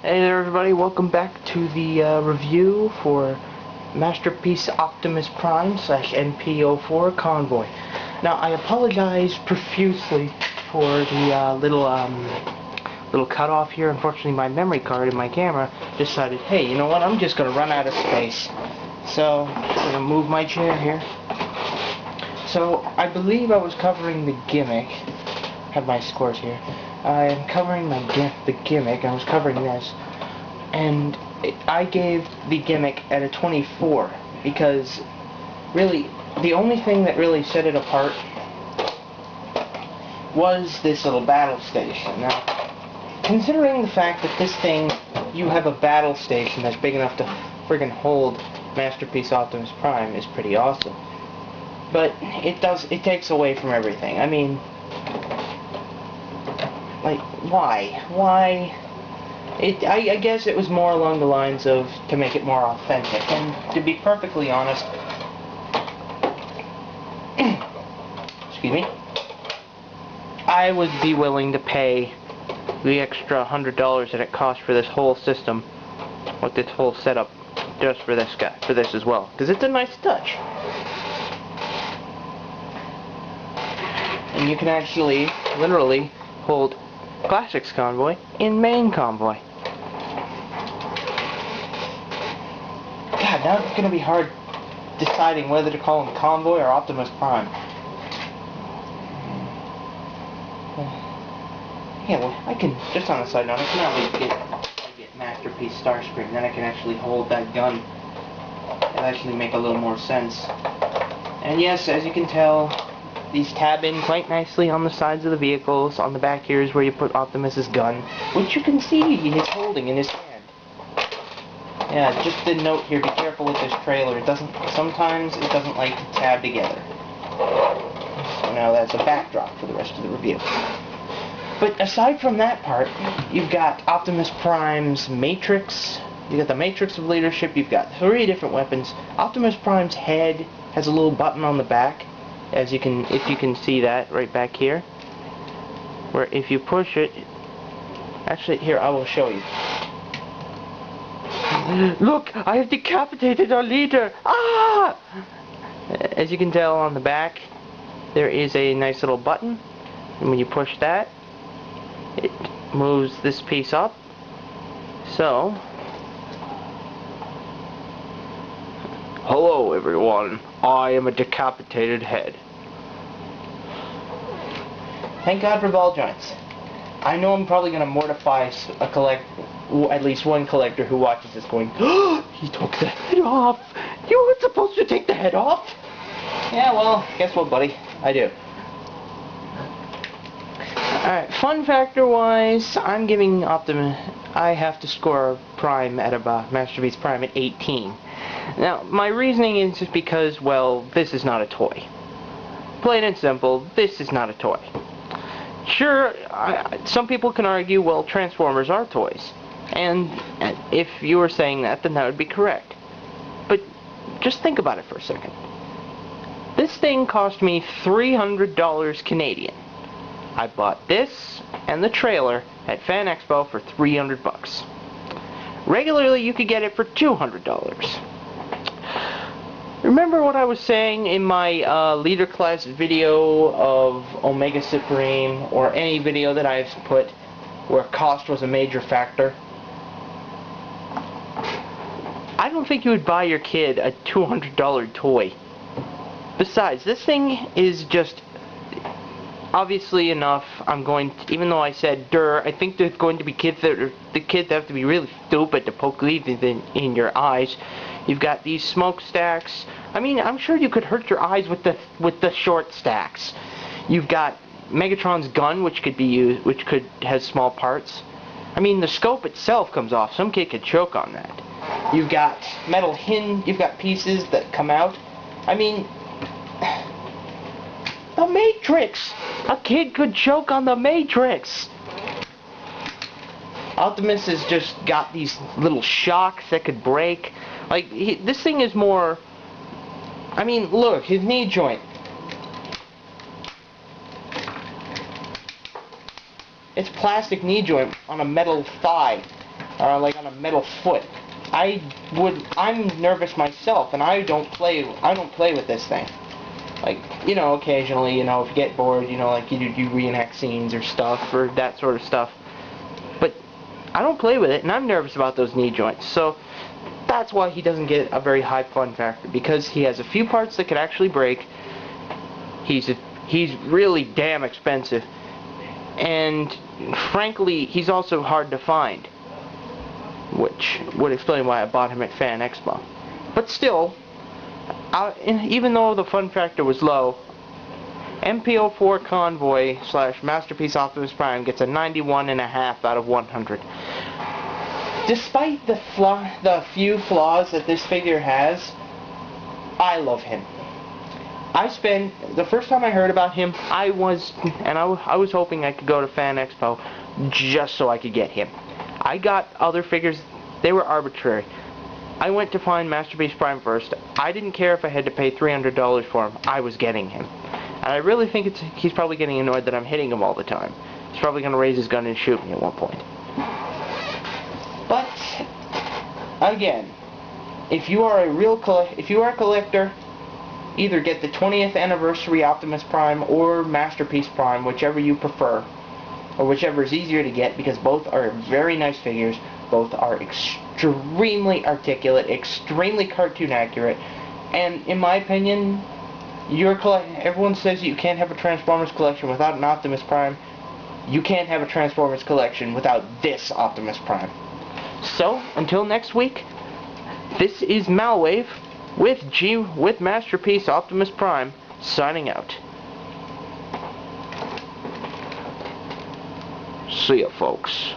Hey there everybody, welcome back to the review for Masterpiece Optimus Prime / MP-04 Convoy. Now I apologize profusely for the little cutoff here. Unfortunately my memory card in my camera decided, hey, you know what, I'm just going to run out of space. So I'm going to move my chair here. So I believe I was covering the gimmick. I have my scores here. I am covering the gimmick. I was covering this, and I gave the gimmick at a 24 because really the only thing that really set it apart was this little battle station. Now, considering the fact that this thing, you have a battle station that's big enough to friggin' hold Masterpiece Optimus Prime, is pretty awesome. But it takes away from everything. I mean, like, why? Why? I guess it was more along the lines of to make it more authentic. And to be perfectly honest, excuse me, I would be willing to pay the extra $100 that it cost for this whole system, with this whole setup, just for this guy, for this as well, because it's a nice touch. And you can actually, literally, hold Classics Convoy in Main Convoy. God, now it's going to be hard deciding whether to call him Convoy or Optimus Prime. Yeah, well, I can, just on a side note, I can always get Masterpiece Starscream, then I can actually hold that gun. It'll actually make a little more sense. And yes, as you can tell, these tab in quite nicely on the sides of the vehicles. On the back here is where you put Optimus's gun, which you can see he's holding in his hand. Yeah, just a note here, be careful with this trailer. Sometimes it doesn't like to tab together. So now that's a backdrop for the rest of the review. But aside from that part, you've got Optimus Prime's Matrix. You got the Matrix of Leadership. You've got 3 different weapons. Optimus Prime's head has a little button on the back. As you can, if you can see that right back here, where if you push it, actually here I will show you. Look, I have decapitated our leader. Ah! As you can tell on the back, there is a nice little button, and when you push that, it moves this piece up. So, hello everyone, I am a decapitated head. Thank God for ball joints. I know I'm probably going to mortify at least one collector who watches this going, oh, he took the head off! You weren't supposed to take the head off! Yeah, well, guess what, buddy? I do. Alright, fun factor wise, I'm giving Optimus, I have to score Prime at about Masterpiece Prime at 18. Now, my reasoning is just because, well, this is not a toy. Plain and simple, this is not a toy. Sure, some people can argue, well, Transformers are toys. And if you were saying that, then that would be correct. But just think about it for a second. This thing cost me $300 Canadian. I bought this and the trailer at Fan Expo for $300. Regularly, you could get it for $200. Remember what I was saying in my leader class video of Omega Supreme, or any video that I've put where cost was a major factor? I don't think you would buy your kid a $200 toy. Besides, this thing is just obviously enough. I'm going to, even though I said I think there's going to be kids that have to be really stupid to poke leaves in your eyes. You've got these smokestacks. I mean, I'm sure you could hurt your eyes with the short stacks. You've got Megatron's gun, which could be used, has small parts. I mean, the scope itself comes off. Some kid could choke on that. You've got metal hinge. You've got pieces that come out. I mean, the Matrix. A kid could choke on the Matrix. Optimus has just got these little shocks that could break. Like, this thing is more... I mean, look, his knee joint. It's plastic knee joint on a metal thigh. like on a metal foot. I'm nervous myself, and I don't play with this thing. Like, you know, occasionally, you know, if you get bored, you know, like you reenact scenes or stuff, or that sort of stuff. But I don't play with it, and I'm nervous about those knee joints. So that's why he doesn't get a very high fun factor, because he has a few parts that could actually break. He's really damn expensive, and frankly, he's also hard to find, which would explain why I bought him at Fan Expo. But still, even though the fun factor was low, MP-04 Convoy / Masterpiece Optimus Prime gets a 91.5 out of 100. Despite the few flaws that this figure has, I love him. The first time I heard about him, I was hoping I could go to Fan Expo just so I could get him. I got other figures, they were arbitrary. I went to find Masterpiece Prime first. I didn't care if I had to pay $300 for him. I was getting him. And I really think he's probably getting annoyed that I'm hitting him all the time. He's probably going to raise his gun and shoot me at one point. But again, if you are a collector, either get the 20th anniversary Optimus Prime or Masterpiece Prime, whichever you prefer, or whichever is easier to get, because both are very nice figures. Both are extremely articulate, extremely cartoon accurate, and in my opinion, everyone says you can't have a Transformers collection without an Optimus Prime. You can't have a Transformers collection without this Optimus Prime. So, until next week, this is Malwave with Masterpiece Optimus Prime, signing out. See ya, folks.